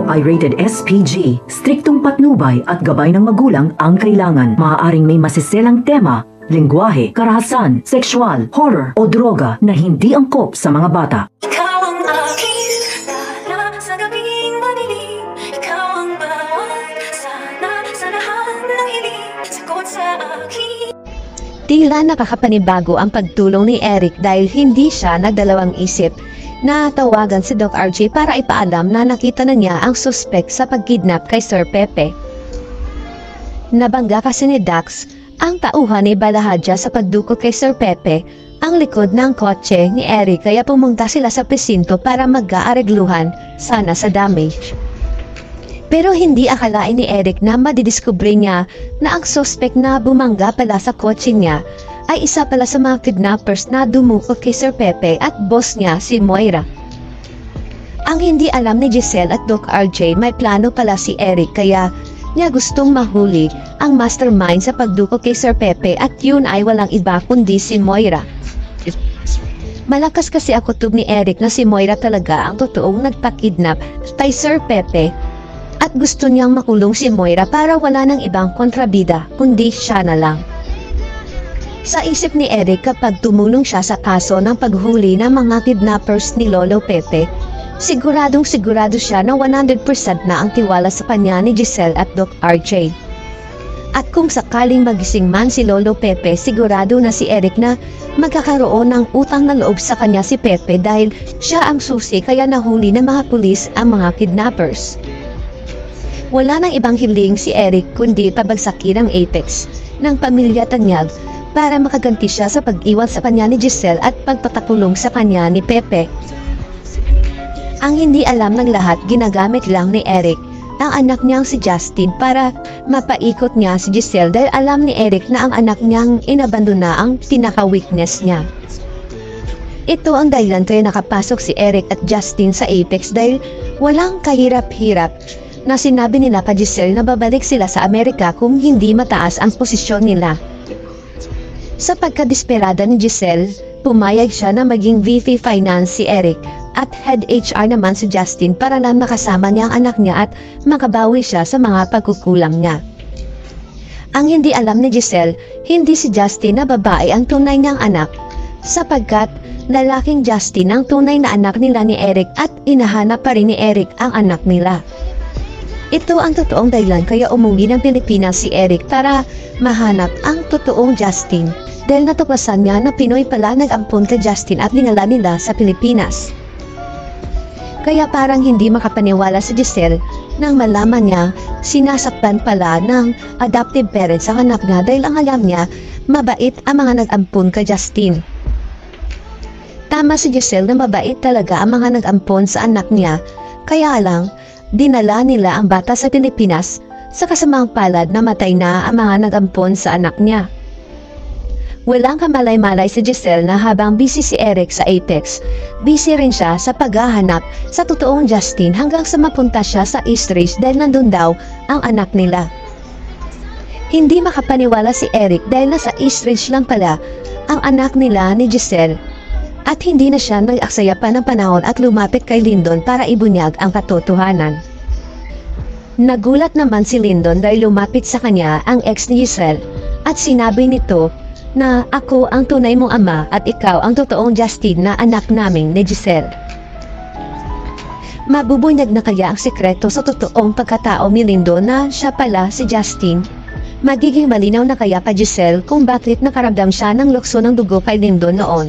ay rated SPG. Striktong patnubay at gabay ng magulang ang kailangan. Maaaring may masiselang tema, lengguwahe, karahasan, sexual, horror o droga na hindi angkop sa mga bata. Ikaw ang aking dala sa gabing madilim. Ikaw ang bawat sana sa lahat ng hiling. Sagot sa akin. Tila nakakapanibago ang pagtulong ni Eric dahil hindi siya nagdalawang isip na tawagan si Doc RJ para ipaalam na nakita na niya ang suspect sa pagkidnap kay Sir Pepe. Nabangga kasi ni Dax, ang tauhan ni Balahadja sa pagdukot kay Sir Pepe, ang likod ng kotse ni Eric kaya pumunta sila sa presinto para mag-aaregluhan sana sa damage. Pero hindi akalain ni Eric na madidiskubre niya na ang suspect na bumangga pala sa kotse niya ay isa pala sa mga kidnappers na dumukot kay Sir Pepe at boss niya si Moira. Ang hindi alam ni Giselle at Doc RJ, may plano pala si Eric kaya niya gustong mahuli ang mastermind sa pagdukot kay Sir Pepe at yun ay walang iba kundi si Moira. Malakas kasi ang kutob ni Eric na si Moira talaga ang totoong nagpakidnap kay Sir Pepe at gusto niyang makulong si Moira para wala nang ibang kontrabida kundi siya na lang. Sa isip ni Eric kapag tumulong siya sa kaso ng paghuli ng mga kidnappers ni Lolo Pepe, siguradong sigurado siya na 100% na ang tiwala sa kanya ni Giselle at Doc RJ. At kung sakaling magising man si Lolo Pepe, sigurado na si Eric na magkakaroon ng utang na loob sa kanya si Pepe dahil siya ang susi kaya nahuli ng mga pulis ang mga kidnappers. Wala nang ibang hiling si Eric kundi pabagsakin ang apex ng pamilya Tanyag para makaganti siya sa pag-iwan sa kanya ni Giselle at pagpatakulong sa kanya ni Pepe. Ang hindi alam ng lahat, ginagamit lang ni Eric ang anak niyang si Justin para mapaikot niya si Giselle dahil alam ni Eric na ang anak niyang inabandona ang pinaka-weakness niya. Ito ang dahilan kaya nakapasok si Eric at Justin sa Apex dahil walang kahirap-hirap na sinabi nila kay Giselle na babalik sila sa Amerika kung hindi mataas ang posisyon nila. Sa pagkadesperada ni Giselle, pumayag siya na maging VP Finance si Eric at Head HR naman si Justin para lang makasama niya ang anak niya at makabawi siya sa mga pagkukulang niya. Ang hindi alam ni Giselle, hindi si Justin na babae ang tunay niyang anak, sapagkat lalaking Justin ang tunay na anak nila ni Eric at inahanap pa rin ni Eric ang anak nila. Ito ang totoong dahilan kaya umuwi ng Pilipinas si Eric para mahanap ang totoong Justin dahil natuklasan niya na Pinoy pala nag-ampon kay Justin at dinala nila sa Pilipinas. Kaya parang hindi makapaniwala si Giselle nang malaman niya sinasaktan pala ng adoptive parents ang anak niya dahil ang alam niya mabait ang mga nag-ampon kay Justin. Tama si Giselle na mabait talaga ang mga nag-ampon sa anak niya, kaya lang dinala nila ang bata sa Pilipinas sa kasamang palad na matay na ang mga nag-ampon sa anak niya. Walang kamalay-malay si Giselle na habang busy si Eric sa Apex, busy rin siya sa paghahanap sa totoong Justin hanggang sa mapunta siya sa East Ridge dahil nandun daw ang anak nila. Hindi makapaniwala si Eric dahil nasa East Ridge lang pala ang anak nila ni Giselle. At hindi na siya nag-aksaya pa ng panahon at lumapit kay Lyndon para ibunyag ang katotohanan. Nagulat naman si Lyndon dahil lumapit sa kanya ang ex ni Giselle at sinabi nito na ako ang tunay mong ama at ikaw ang totoong Justin na anak naming ni Giselle. Mabubunyag na kaya ang sekreto sa totoong pagkatao ni Lyndon na siya pala si Justin? Magiging malinaw na kaya kay Giselle kung bakit nakaramdam siya ng lukso ng dugo kay Lyndon noon.